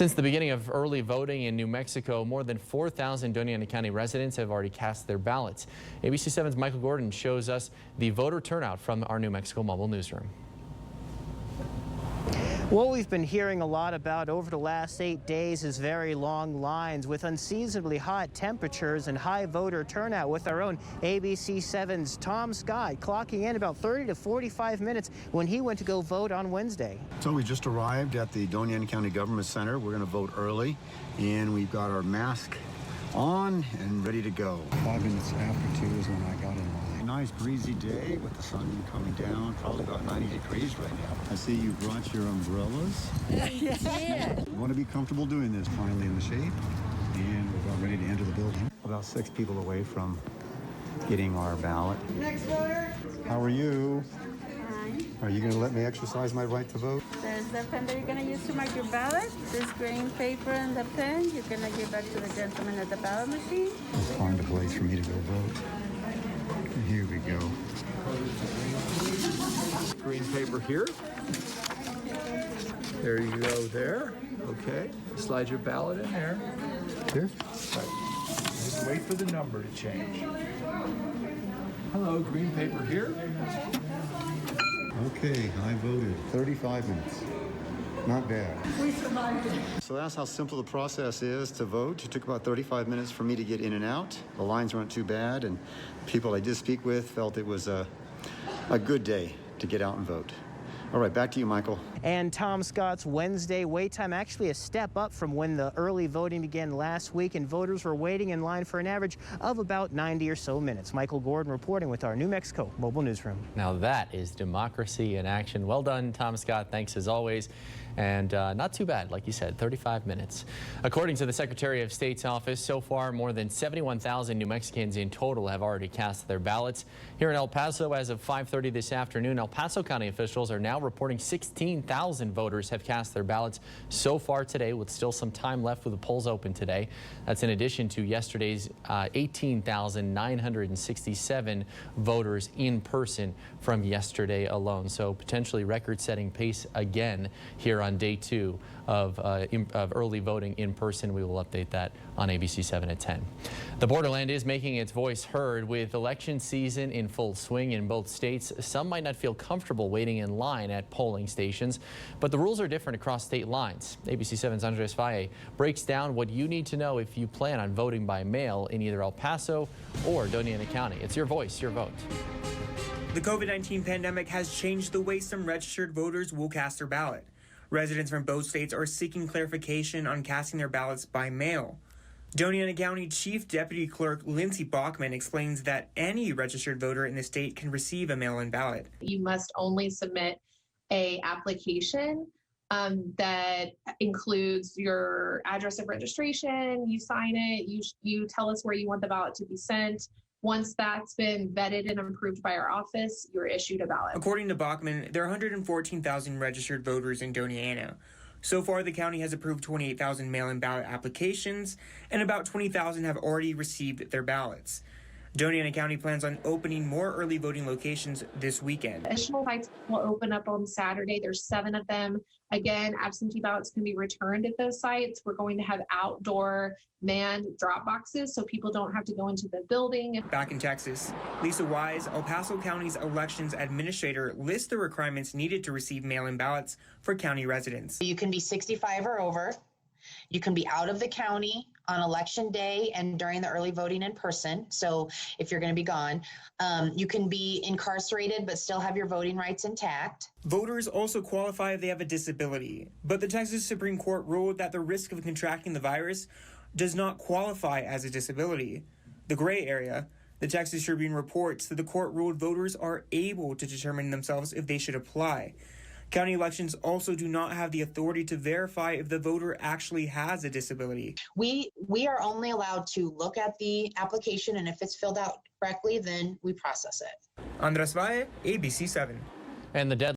Since the beginning of early voting in New Mexico, more than 4,000 Doña Ana County residents have already cast their ballots. ABC 7's Michael Gordon shows us the voter turnout from our New Mexico mobile newsroom. What we've been hearing a lot about over the last 8 days is very long lines with unseasonably hot temperatures and high voter turnout, with our own ABC 7's Tom Scott clocking in about 30 to 45 minutes when he went to go vote on Wednesday. So we just arrived at the Doña Ana County Government Center. We're going to vote early, and we've got our mask on and ready to go. 5 minutes after 2 is when I got in line. Nice breezy day with the sun coming down, probably about 90 degrees right now. I see you brought your umbrellas. Yeah. We want to be comfortable doing this. Finally in the shade, and we're about ready to enter the building. About 6 people away from getting our ballot. Next voter. How are you? Fine. Are you going to let me exercise my right to vote? There's the pen that you're going to use to mark your ballot. This green paper and the pen, you're going to give back to the gentleman at the ballot machine. Let's find a place for me to go vote. Here we go. Green paper here. There you go there. Okay. Slide your ballot in there. Here? Just wait for the number to change. Hello, green paper here. Okay, I voted 35 minutes. Not bad. We survived it. So that's how simple the process is to vote. It took about 35 minutes for me to get in and out. The lines weren't too bad, and people I did speak with felt it was a good day to get out and vote. All right, back to you, Michael. And Tom Scott's Wednesday wait time actually a step up from when the early voting began last week, and voters were waiting in line for an average of about 90 or so minutes. Michael Gordon reporting with our New Mexico mobile newsroom. Now that is democracy in action. Well done, Tom Scott. Thanks as always. And not too bad, like you said, 35 minutes. According to the Secretary of State's office, so far more than 71,000 New Mexicans in total have already cast their ballots. Here in El Paso, as of 5:30 this afternoon, El Paso County officials are now reporting 16,000 voters have cast their ballots so far today, with still some time left with the polls open today. That's in addition to yesterday's 18,967 voters in person from yesterday alone. So potentially record-setting pace again here on day 2 of early voting in person. We will update that on ABC 7 at 10. The borderland is making its voice heard with election season in full swing in both states. Some might not feel comfortable waiting in line at polling stations, but the rules are different across state lines. ABC 7's Andres Valle breaks down what you need to know if you plan on voting by mail in either El Paso or Doña Ana County. It's your voice, your vote. The COVID-19 pandemic has changed the way some registered voters will cast their ballot. Residents from both states are seeking clarification on casting their ballots by mail. Doña Ana County Chief Deputy Clerk Lindsay Bachman explains that any registered voter in the state can receive a mail-in ballot. You must only submit a application that includes your address of registration. You sign it, you tell us where you want the ballot to be sent. Once that's been vetted and approved by our office, you're issued a ballot. According to Bachman, there are 114,000 registered voters in Doña Ana. So far, the county has approved 28,000 mail-in ballot applications, and about 20,000 have already received their ballots. Doña Ana County plans on opening more early voting locations this weekend. Additional sites will open up on Saturday. There's 7 of them. Again, absentee ballots can be returned at those sites. We're going to have outdoor manned drop boxes so people don't have to go into the building. Back in Texas, Lisa Wise, El Paso County's elections administrator, lists the requirements needed to receive mail-in ballots for county residents. You can be 65 or over. You can be out of the county on election day and during the early voting in person. So if you're going to be gone, you can be incarcerated but still have your voting rights intact. Voters also qualify if they have a disability, but the Texas Supreme Court ruled that the risk of contracting the virus does not qualify as a disability. The gray area, the Texas Tribune reports that the court ruled voters are able to determine themselves if they should apply. County elections also do not have the authority to verify if the voter actually has a disability. We are only allowed to look at the application, and if it's filled out correctly, then we process it. Andres Valle, ABC 7. And the deadline